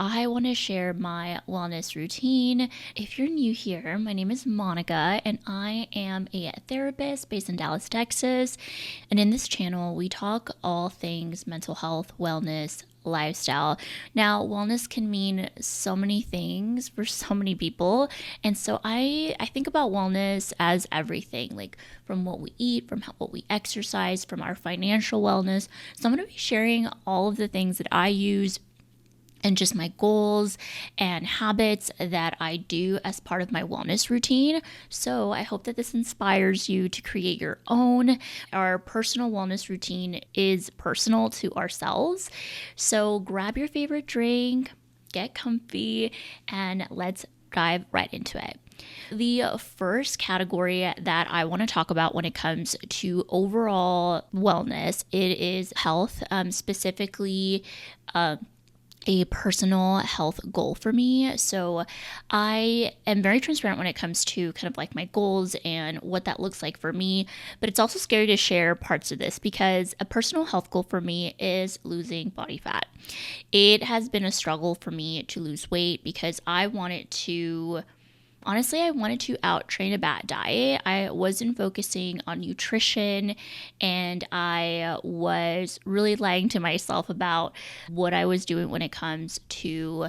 I want to share my wellness routine. If you're new here, my name is Monica and I am a therapist based in Dallas, Texas. And in this channel, we talk all things mental health, wellness, lifestyle. Now, wellness can mean so many things for so many people. And so I think about wellness as everything, like from what we eat, from what we exercise, from our financial wellness. So I'm going to be sharing all of the things that I use and just my goals and habits that I do as part of my wellness routine. So I hope that this inspires you to create your own. Our personal wellness routine is personal to ourselves. So grab your favorite drink, get comfy, and let's dive right into it. The first category that I want to talk about when it comes to overall wellness, it is health, specifically a personal health goal for me. So I am very transparent when it comes to kind of like my goals and what that looks like for me. But it's also scary to share parts of this because a personal health goal for me is losing body fat. It has been a struggle for me to lose weight because I wanted to out train a bad diet. I wasn't focusing on nutrition and I was really lying to myself about what I was doing when it comes to,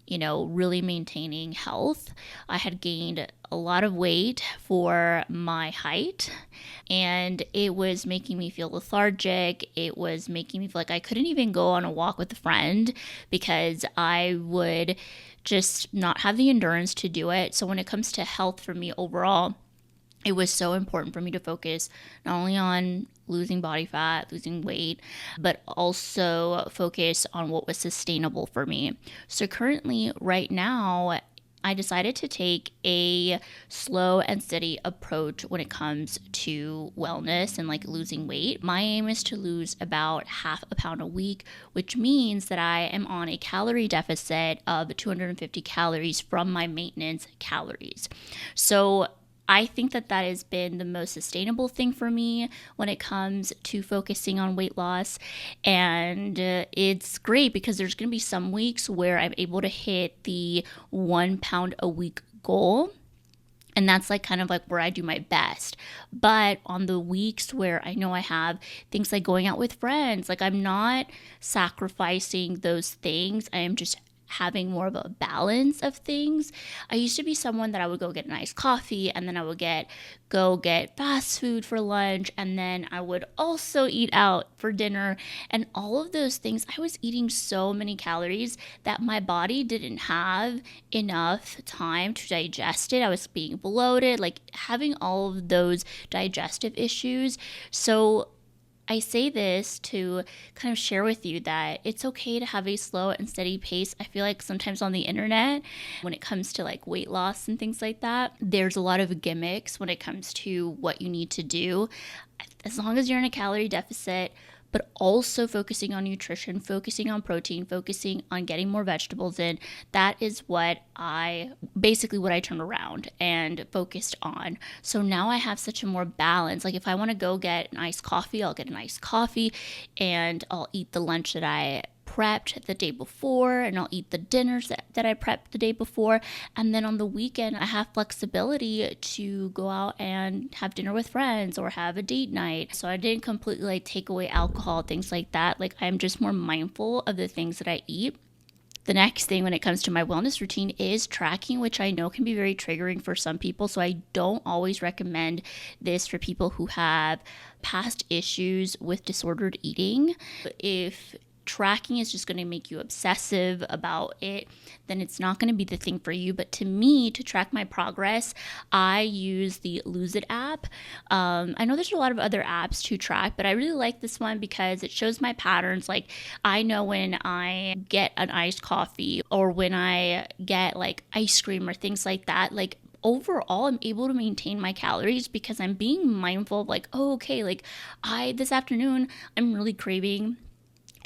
really maintaining health. I had gained a lot of weight for my height and it was making me feel lethargic. It was making me feel like I couldn't even go on a walk with a friend because I would just not have the endurance to do it. So when it comes to health for me overall, it was so important for me to focus not only on losing body fat, losing weight, but also focus on what was sustainable for me. So currently, right now, I decided to take a slow and steady approach when it comes to wellness and like losing weight. My aim is to lose about half a pound a week, which means that I am on a calorie deficit of 250 calories from my maintenance calories. So I think that has been the most sustainable thing for me when it comes to focusing on weight loss. And it's great because there's going to be some weeks where I'm able to hit the 1 pound a week goal. And that's like kind of like where I do my best. But on the weeks where I know I have things like going out with friends, like I'm not sacrificing those things. I am just having more of a balance of things. I used to be someone that I would go get a nice coffee and then I would go get fast food for lunch and then I would also eat out for dinner, and all of those things I was eating so many calories that my body didn't have enough time to digest it. I was being bloated, like having all of those digestive issues. So I say this to kind of share with you that it's okay to have a slow and steady pace. I feel like sometimes on the internet, when it comes to like weight loss and things like that, there's a lot of gimmicks when it comes to what you need to do. As long as you're in a calorie deficit, but also focusing on nutrition, focusing on protein, focusing on getting more vegetables in. That is what I turned around and focused on. So now I have such a more balance. Like if I want to go get an iced coffee, I'll get an iced coffee and I'll eat the lunch that I prepped the day before, and I'll eat the dinners that I prepped the day before. And then on the weekend, I have flexibility to go out and have dinner with friends or have a date night. So I didn't completely like take away alcohol, things like that. Like I'm just more mindful of the things that I eat. The next thing when it comes to my wellness routine is tracking, which I know can be very triggering for some people. So I don't always recommend this for people who have past issues with disordered eating. If tracking is just going to make you obsessive about it, then it's not going to be the thing for you. But to me, to track my progress, I use the Lose It app. I know there's a lot of other apps to track, but I really like this one because it shows my patterns. Like I know when I get an iced coffee or when I get like ice cream or things like that, like overall I'm able to maintain my calories because I'm being mindful of like, oh, okay, like this afternoon I'm really craving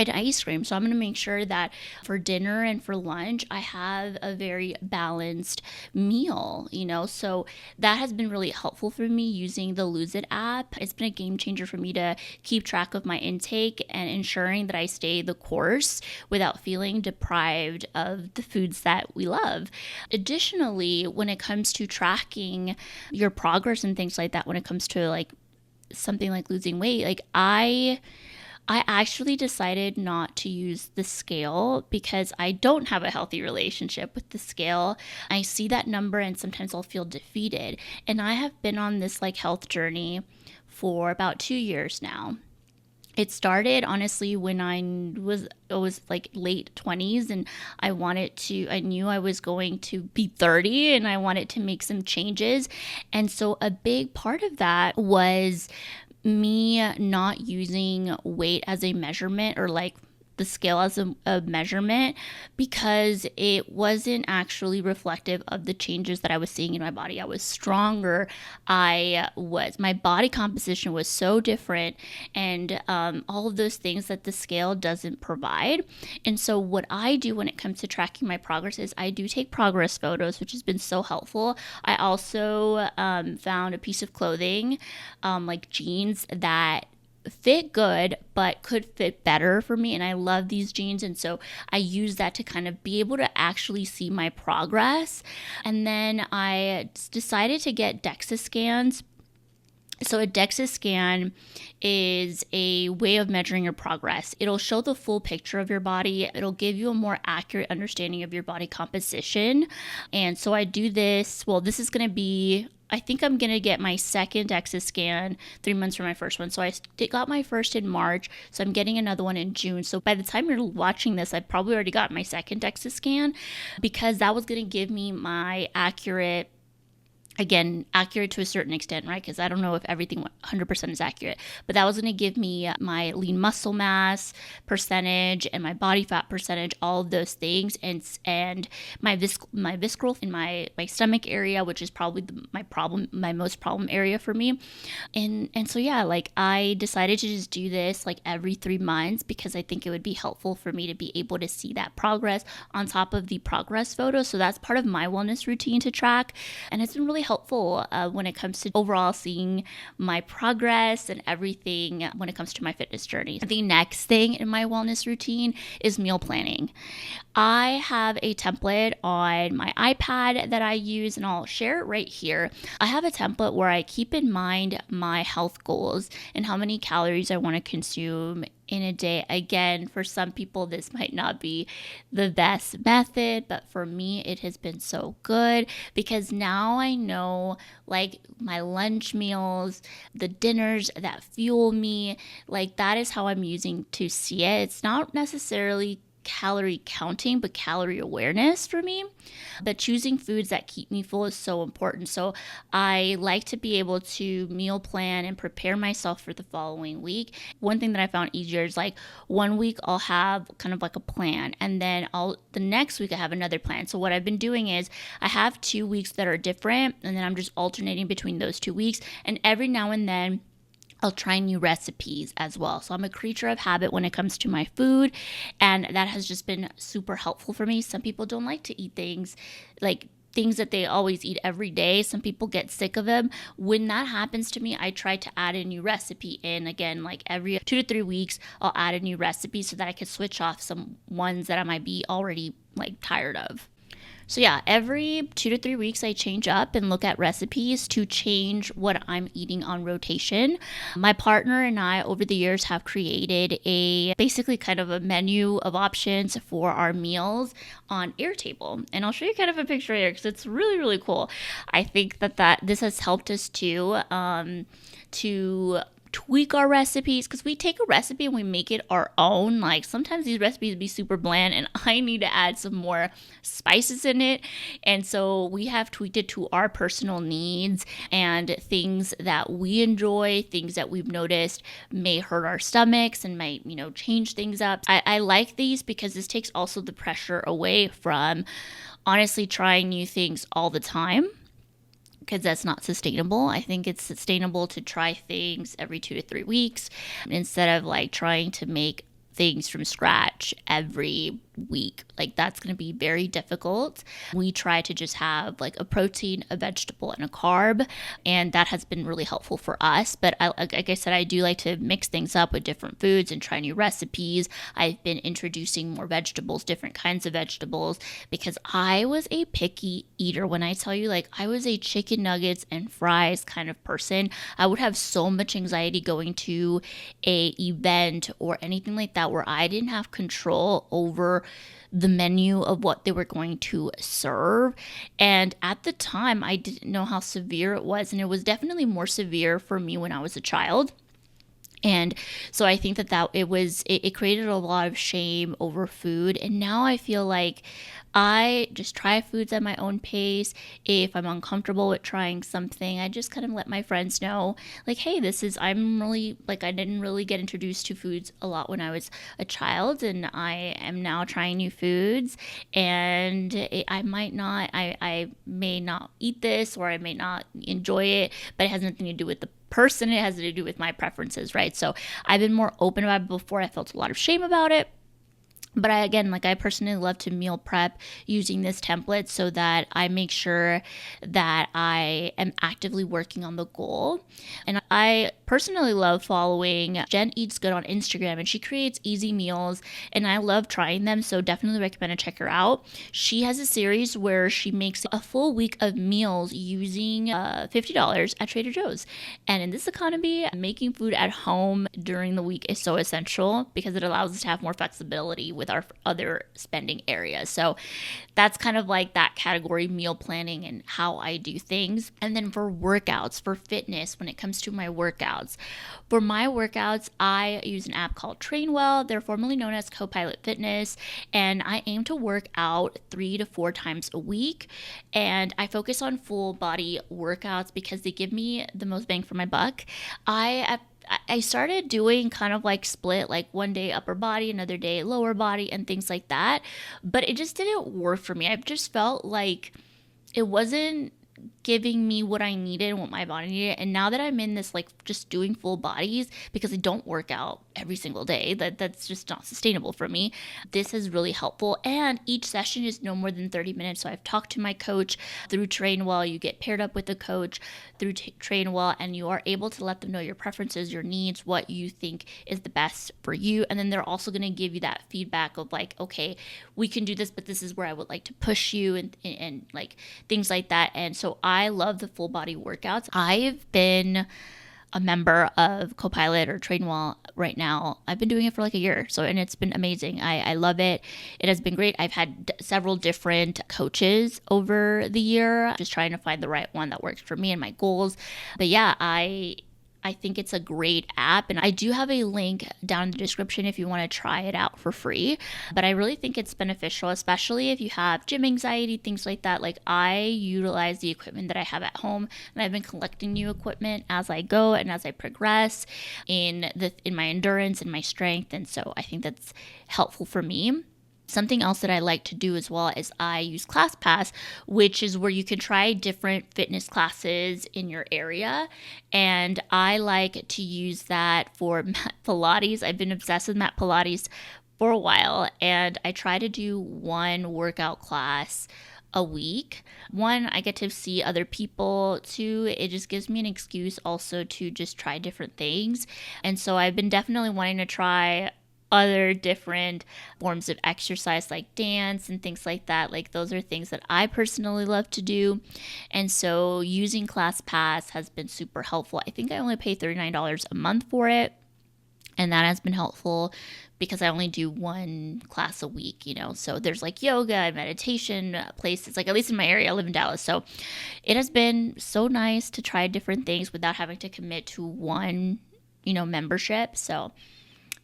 and ice cream. So I'm going to make sure that for dinner and for lunch, I have a very balanced meal, So that has been really helpful for me using the Lose It app. It's been a game changer for me to keep track of my intake and ensuring that I stay the course without feeling deprived of the foods that we love. Additionally, when it comes to tracking your progress and things like that, when it comes to like something like losing weight, like I actually decided not to use the scale because I don't have a healthy relationship with the scale. I see that number and sometimes I'll feel defeated. And I have been on this like health journey for about 2 years now. It started honestly when I was like late 20s, and I knew I was going to be 30 and I wanted to make some changes. And so a big part of that was me not using weight as a measurement, or like the scale as a measurement, because it wasn't actually reflective of the changes that I was seeing in my body. I was stronger. My body composition was so different, and all of those things that the scale doesn't provide. And so what I do when it comes to tracking my progress is I do take progress photos, which has been so helpful. I also found a piece of clothing, like jeans, that fit good but could fit better for me, and I love these jeans, and so I use that to kind of be able to actually see my progress. And then I decided to get DEXA scans. So a DEXA scan is a way of measuring your progress. It'll show the full picture of your body. It'll give you a more accurate understanding of your body composition. And so I do this, this is going to be, I think I'm going to get my second DEXA scan 3 months from my first one. So I got my first in March, so I'm getting another one in June. So by the time you're watching this, I probably already got my second DEXA scan, because that was going to give me my accurate to a certain extent, right? Because I don't know if everything 100% is accurate, but that was going to give me my lean muscle mass percentage and my body fat percentage, all of those things, and my visceral in my stomach area, which is probably my most problem area for me. And so yeah, like I decided to just do this like every 3 months, because I think it would be helpful for me to be able to see that progress on top of the progress photo. So that's part of my wellness routine to track, and it's been really helpful when it comes to overall seeing my progress and everything when it comes to my fitness journey. The next thing in my wellness routine is meal planning. I have a template on my iPad that I use, and I'll share it right here. I have a template where I keep in mind my health goals and how many calories I want to consume in a day. Again, for some people, this might not be the best method, but for me, it has been so good, because now I know like my lunch meals, the dinners that fuel me, like that is how I'm using to see it. It's not necessarily calorie counting, but calorie awareness for me. But choosing foods that keep me full is so important. So I like to be able to meal plan and prepare myself for the following week. One thing that I found easier is like 1 week I'll have kind of like a plan, and then the next week I have another plan. So what I've been doing is I have 2 weeks that are different, and then I'm just alternating between those 2 weeks. And every now and then I'll try new recipes as well. So I'm a creature of habit when it comes to my food, and that has just been super helpful for me. Some people don't like to eat things that they always eat every day. Some people get sick of them. When that happens to me, I try to add a new recipe in. Again, like every 2 to 3 weeks, I'll add a new recipe so that I can switch off some ones that I might be already like tired of. So yeah, every 2 to 3 weeks, I change up and look at recipes to change what I'm eating on rotation. My partner and I, over the years, have created basically kind of a menu of options for our meals on Airtable. And I'll show you kind of a picture here because it's really, really cool. I think that this has helped us to tweak our recipes, because we take a recipe and we make it our own. Like sometimes these recipes be super bland and I need to add some more spices in it, and so we have tweaked it to our personal needs and things that we enjoy, things that we've noticed may hurt our stomachs and might change things up. I like these because this takes also the pressure away from honestly trying new things all the time, because that's not sustainable. I think it's sustainable to try things every 2 to 3 weeks instead of like trying to make things from scratch every week. Like that's going to be very difficult. We try to just have like a protein, a vegetable, and a carb, and that has been really helpful for us. But like I said, I do like to mix things up with different foods and try new recipes. I've been introducing more vegetables, different kinds of vegetables, because I was a picky eater. When I tell you, like, I was a chicken nuggets and fries kind of person. I would have so much anxiety going to a event or anything like that where I didn't have control over the menu of what they were going to serve. And at the time, I didn't know how severe it was. And it was definitely more severe for me when I was a child. And so I think that it created a lot of shame over food. And now I feel like I just try foods at my own pace. If I'm uncomfortable with trying something, I just kind of let my friends know, like, hey, I'm really, like, I didn't really get introduced to foods a lot when I was a child, and I am now trying new foods, and I may not eat this, or I may not enjoy it, but it has nothing to do with the person. It has to do with my preferences, right? So I've been more open about it before. I felt a lot of shame about it. But I personally love to meal prep using this template so that I make sure that I am actively working on the goal. And I personally love following Jen Eats Good on Instagram, and she creates easy meals, and I love trying them. So definitely recommend to check her out. She has a series where she makes a full week of meals using $50 at Trader Joe's. And in this economy, making food at home during the week is so essential because it allows us to have more flexibility with our other spending areas. So that's kind of like that category, meal planning and how I do things. And then for workouts, for fitness, when it comes to my workouts, I use an app called Trainwell. They're formerly known as Copilot Fitness, and I aim to work out 3 to 4 times a week. And I focus on full body workouts because they give me the most bang for my buck. I started doing kind of like split, like one day upper body, another day lower body, and things like that. But it just didn't work for me. I just felt like it wasn't giving me what I needed and what my body needed. And now that I'm in this, like, just doing full bodies, because I don't work out every single day, that's just not sustainable for me, this is really helpful. And each session is no more than 30 minutes. So I've talked to my coach through Trainwell. You get paired up with a coach through Trainwell, and you are able to let them know your preferences, your needs, what you think is the best for you. And then they're also going to give you that feedback of like, okay, we can do this, but this is where I would like to push you, and like things like that. And so I love the full body workouts. I've been a member of Copilot or Trainwell right now. I've been doing it for like a year. And it's been amazing. I love it. It has been great. I've had several different coaches over the year, just trying to find the right one that works for me and my goals. But yeah, I think it's a great app, and I do have a link down in the description if you want to try it out for free. But I really think it's beneficial, especially if you have gym anxiety, things like that. Like, I utilize the equipment that I have at home, and I've been collecting new equipment as I go and as I progress in my endurance and my strength, and so I think that's helpful for me. Something else that I like to do as well is I use ClassPass, which is where you can try different fitness classes in your area. And I like to use that for Mat Pilates. I've been obsessed with Mat Pilates for a while, and I try to do one workout class a week. One, I get to see other people. Two, it just gives me an excuse also to just try different things. And so I've been definitely wanting to try other different forms of exercise like dance and things like that. Like, those are things that I personally love to do. And so using ClassPass has been super helpful. I think I only pay $39 a month for it. And that has been helpful because I only do one class a week, So there's like yoga and meditation places, like at least in my area. I live in Dallas. So it has been so nice to try different things without having to commit to one, membership. So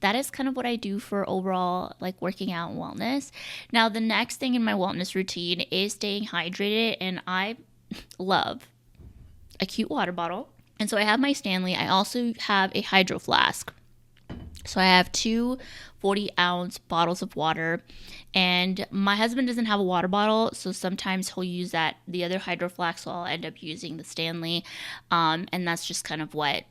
that is kind of what I do for overall, like, working out and wellness. Now, the next thing in my wellness routine is staying hydrated, and I love a cute water bottle. And so I have my Stanley. I also have a hydro flask. So I have 2 40-ounce bottles of water, and my husband doesn't have a water bottle, so sometimes he'll use the other hydro flask, so I'll end up using the Stanley, and that's just kind of what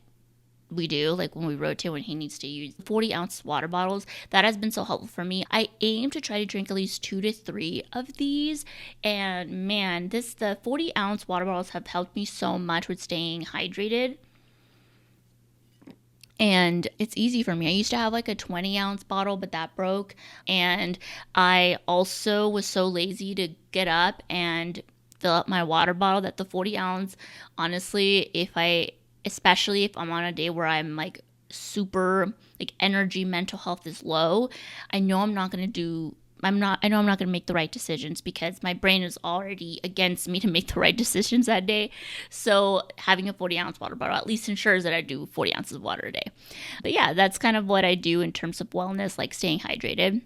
we do, like when we rotate, when he needs to use 40-ounce water bottles. That has been so helpful for me. I aim to try to drink at least 2 to 3 of these, and man, the 40-ounce water bottles have helped me so much with staying hydrated. And it's easy for me. I used to have like a 20-ounce bottle, but that broke. And I also was so lazy to get up and fill up my water bottle that the 40-ounce, honestly, especially if I'm on a day where I'm like super like energy, mental health is low, I know I'm not going to make the right decisions because my brain is already against me to make the right decisions that day. So having a 40-ounce water bottle at least ensures that I do 40 ounces of water a day. But yeah, that's kind of what I do in terms of wellness, like staying hydrated.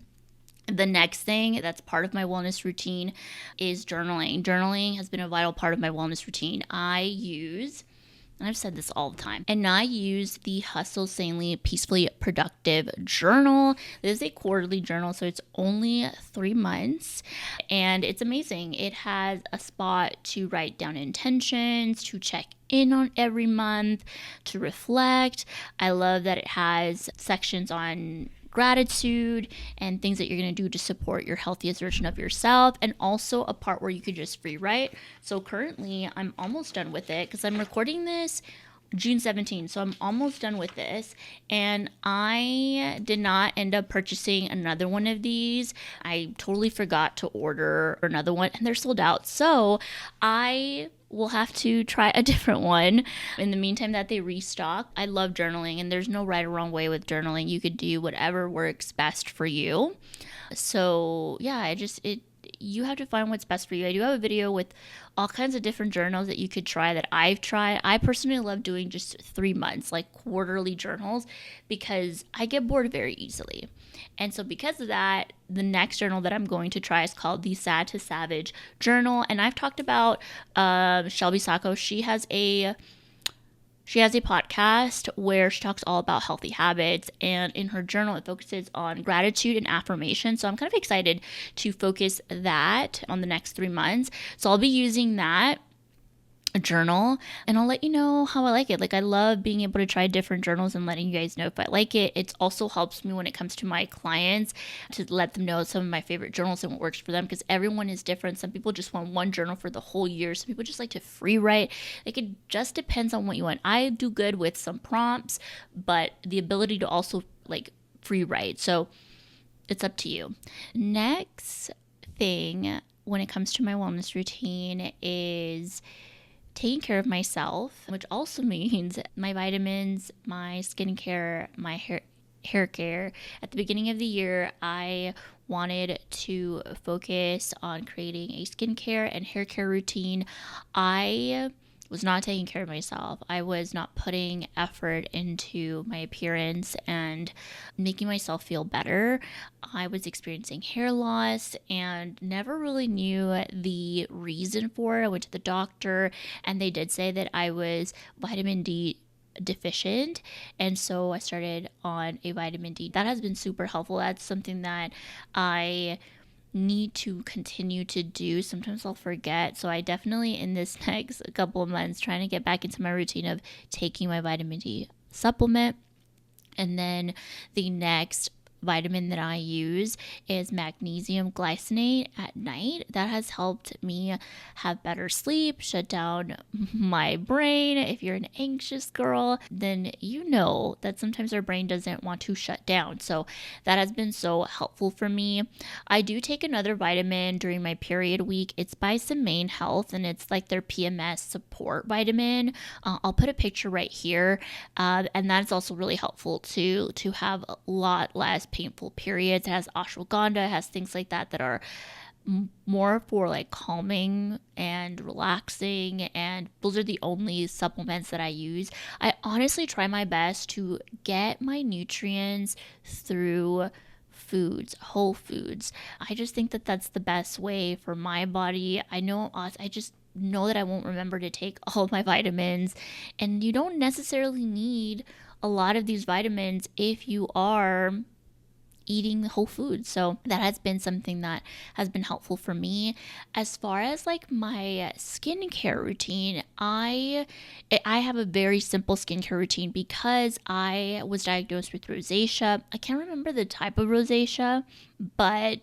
The next thing that's part of my wellness routine is journaling. Journaling has been a vital part of my wellness routine. And I've said this all the time, and I use the Hustle Sanely Peacefully Productive journal. This is a quarterly journal, so it's only 3 months, and it's amazing. It has a spot to write down intentions, to check in on every month, to reflect. I love that it has sections on gratitude and things that you're going to do to support your healthiest version of yourself, and also a part where you could just free write. So currently I'm almost done with it because I'm recording this June 17th, so I'm almost done with this, and I did not end up purchasing another one of these. I totally forgot to order another one, and they're sold out, so I will have to try a different one in the meantime that they restock. I love journaling, and there's no right or wrong way with journaling. You could do whatever works best for you. So yeah, you have to find what's best for you. I do have a video with all kinds of different journals that you could try that I've tried. I personally love doing just 3 months, like quarterly journals, because I get bored very easily. And so because of that, the next journal that I'm going to try is called the Sad to Savage journal. And I've talked about Shelby Sacco. She has a podcast where she talks all about healthy habits, and in her journal it focuses on gratitude and affirmation. So I'm kind of excited to focus that on the next 3 months. So I'll be using that journal, and I'll let you know how I like it. Like, I love being able to try different journals and letting you guys know if I like it. It also helps me when it comes to my clients to let them know some of my favorite journals and what works for them, because everyone is different. Some people just want one journal for the whole year. Some people just like to free write. Like, it just depends on what you want. I do good with some prompts, but the ability to also like free write. So it's up to you. Next thing when it comes to my wellness routine is taking care of myself, which also means my vitamins, my skincare, my hair care. At the beginning of the year, I wanted to focus on creating a skincare and hair care routine. I was not taking care of myself. I was not putting effort into my appearance and making myself feel better. I was experiencing hair loss and never really knew the reason for it. I went to the doctor, and they did say that I was vitamin D deficient, and so I started on a vitamin D. That has been super helpful. That's something that I need to continue to do. Sometimes I'll forget, so I definitely in this next couple of months trying to get back into my routine of taking my vitamin D supplement. And then the next vitamin that I use is magnesium glycinate at night. That has helped me have better sleep, shut down my brain. If you're an anxious girl, then you know that sometimes our brain doesn't want to shut down. So that has been so helpful for me. I do take another vitamin during my period week. It's by Semaine Health, and it's like their PMS support vitamin. I'll put a picture right here, and that's also really helpful to have a lot less painful periods. It has ashwagandha, it has things like that that are more for like calming and relaxing, and those are the only supplements that I use. I honestly try my best to get my nutrients through foods, whole foods. I just think that that's the best way for my body. I just know that I won't remember to take all of my vitamins, and you don't necessarily need a lot of these vitamins if you are eating whole food. So that has been something that has been helpful for me. As far as like my skincare routine, I have a very simple skincare routine because I was diagnosed with rosacea. I can't remember the type of rosacea, but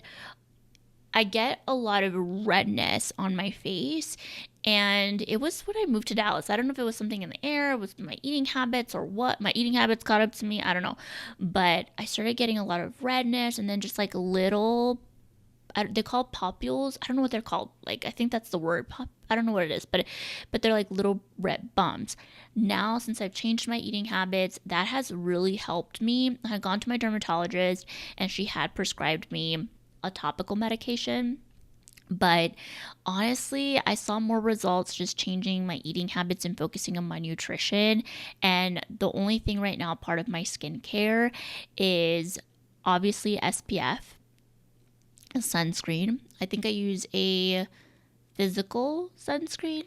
I get a lot of redness on my face, and it was when I moved to Dallas. I don't know if it was something in the air, it was my eating habits or what. My eating habits caught up to me. I don't know. But I started getting a lot of redness and then just like little, they call papules. I don't know what they're called. Like, I think that's the word. I don't know what it is, but they're like little red bumps. Now, since I've changed my eating habits, that has really helped me. I had gone to my dermatologist and she had prescribed me a topical medication, but honestly, I saw more results just changing my eating habits and focusing on my nutrition. And the only thing right now, part of my skincare, is obviously SPF, sunscreen. I think I use a physical sunscreen.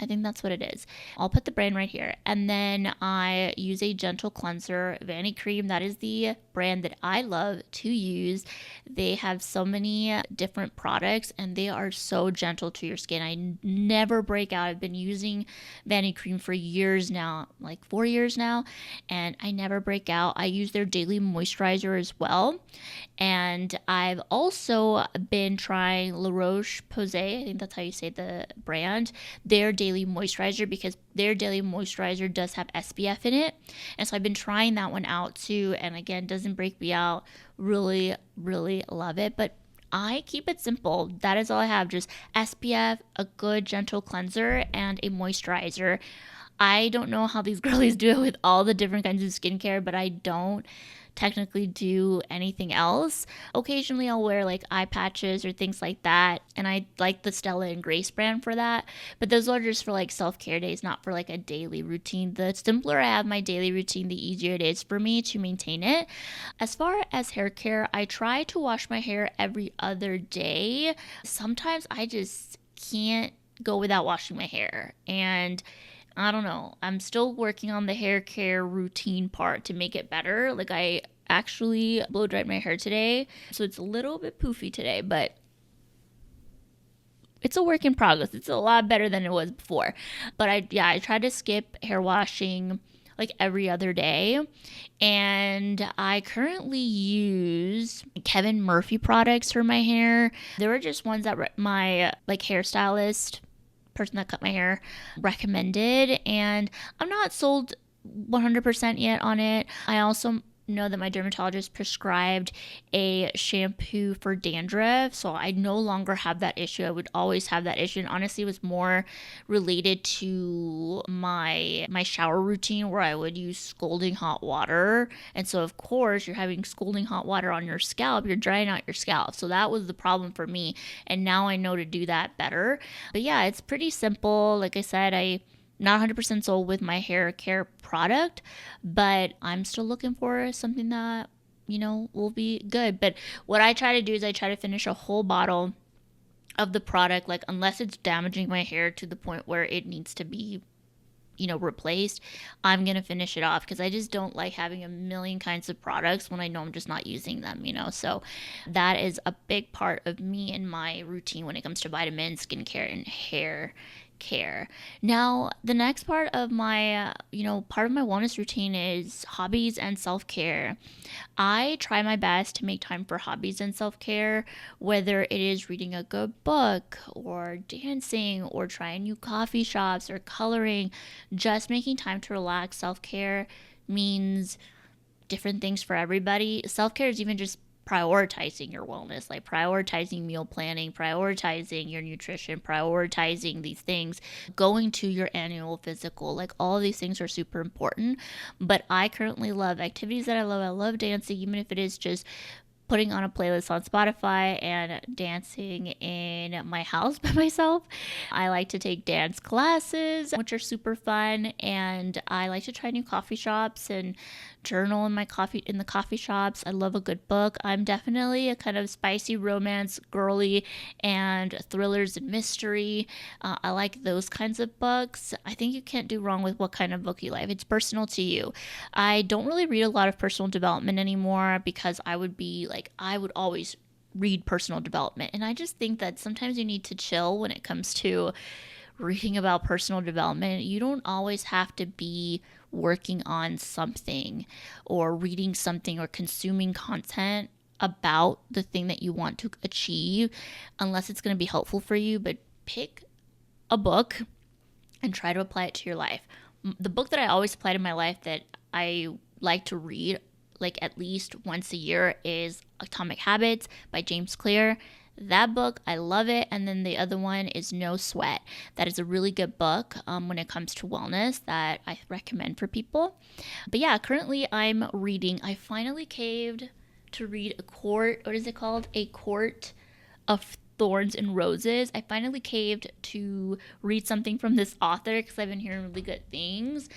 I think that's what it is. I'll put the brand right here. And then I use a gentle cleanser, Vanity Cream. That is the brand that I love to use. They have so many different products and they are so gentle to your skin. I never break out. I've been using Vanity Cream for years now, like 4 years now, and I never break out. I use their daily moisturizer as well. And I've also been trying La Roche-Posay, I think that's how you say the brand, their daily moisturizer, because their daily moisturizer does have SPF in it. And so I've been trying that one out too. And again, doesn't break me out. Really, really love it. But I keep it simple. That is all I have. Just SPF, a good gentle cleanser, and a moisturizer. I don't know how these girlies do it with all the different kinds of skincare, but I don't technically do anything else. Occasionally I'll wear like eye patches or things like that, and I like the Stella and Grace brand for that, but those are just for like self-care days, not for like a daily routine. The simpler I have my daily routine, the easier it is for me to maintain it. As far as hair care, I try to wash my hair every other day. Sometimes I just can't go without washing my hair, and I don't know. I'm still working on the hair care routine part to make it better. Like, I actually blow dried my hair today, so it's a little bit poofy today, but it's a work in progress. It's a lot better than it was before. But I try to skip hair washing like every other day. And I currently use Kevin Murphy products for my hair. They were just ones that my like hairstylist person that cut my hair recommended, and I'm not sold 100% yet on it. I also know that my dermatologist prescribed a shampoo for dandruff, so I no longer have that issue. I would always have that issue, and honestly it was more related to my shower routine, where I would use scalding hot water. And so of course you're having scalding hot water on your scalp, you're drying out your scalp. So that was the problem for me, and now I know to do that better. But yeah, it's pretty simple. Like I said, I not 100% sold with my hair care product, but I'm still looking for something that, will be good. But what I try to do is I try to finish a whole bottle of the product, like unless it's damaging my hair to the point where it needs to be, replaced, I'm going to finish it off, because I just don't like having a million kinds of products when I know I'm just not using them, So that is a big part of me and my routine when it comes to vitamins, skincare, and hair care. Now, the next part of my, part of my wellness routine is hobbies and self-care. I try my best to make time for hobbies and self-care, whether it is reading a good book or dancing or trying new coffee shops or coloring. Just making time to relax. Self-care means different things for everybody. Self-care is even just prioritizing your wellness, like prioritizing meal planning, prioritizing your nutrition, prioritizing these things, going to your annual physical. Like, all of these things are super important. But I currently love activities that I love. I love dancing, even if it is just putting on a playlist on Spotify and dancing in my house by myself. I like to take dance classes, which are super fun, and I like to try new coffee shops and journal in the coffee shops. I love a good book. I'm definitely a kind of spicy romance girly and thrillers and mystery. I like those kinds of books. I think you can't do wrong with what kind of book you like. It's personal to you. I don't really read a lot of personal development anymore because I would always read personal development. And I just think that sometimes you need to chill when it comes to reading about personal development. You don't always have to be working on something or reading something or consuming content about the thing that you want to achieve unless it's going to be helpful for you. But pick a book and try to apply it to your life. The book that I always apply to my life that I like to read like at least once a year is Atomic Habits by James Clear. That book, I love it. And then the other one is No Sweat. That is a really good book when it comes to wellness that I recommend for people. But yeah, currently I'm reading. I finally caved to read A Court of Thorns and Roses. I finally caved to read something from this author because I've been hearing really good things.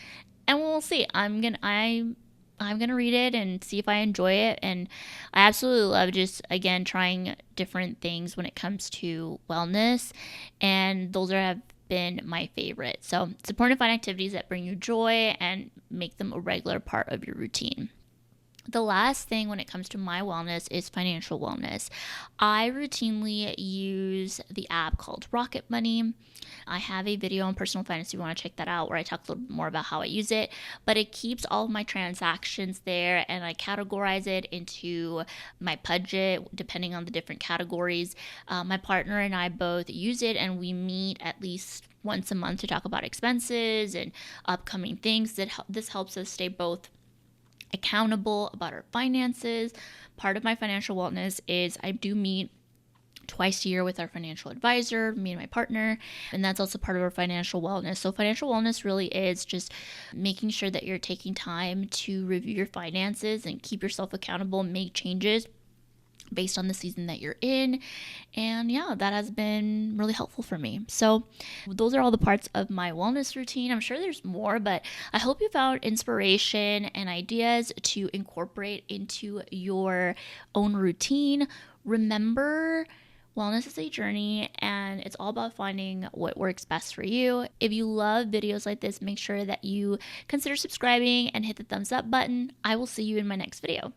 And we'll see. I'm gonna read it and see if I enjoy it. And I absolutely love just again trying different things when it comes to wellness, and those have been my favorite. So it's important to find activities that bring you joy and make them a regular part of your routine. The last thing when it comes to my wellness is financial wellness. I routinely use the app called Rocket Money. I have a video on personal finance if you want to check that out where I talk a little bit more about how I use it, but it keeps all of my transactions there and I categorize it into my budget depending on the different categories. My partner and I both use it and we meet at least once a month to talk about expenses and upcoming things. This helps us stay both accountable about our finances. Part of my financial wellness is I do meet twice a year with our financial advisor, me and my partner, and that's also part of our financial wellness. So financial wellness really is just making sure that you're taking time to review your finances and keep yourself accountable, make changes based on the season that you're in. And yeah, that has been really helpful for me. So those are all the parts of my wellness routine. I'm sure there's more, but I hope you found inspiration and ideas to incorporate into your own routine. Remember, wellness is a journey and it's all about finding what works best for you. If you love videos like this, make sure that you consider subscribing and hit the thumbs up button. I will see you in my next video.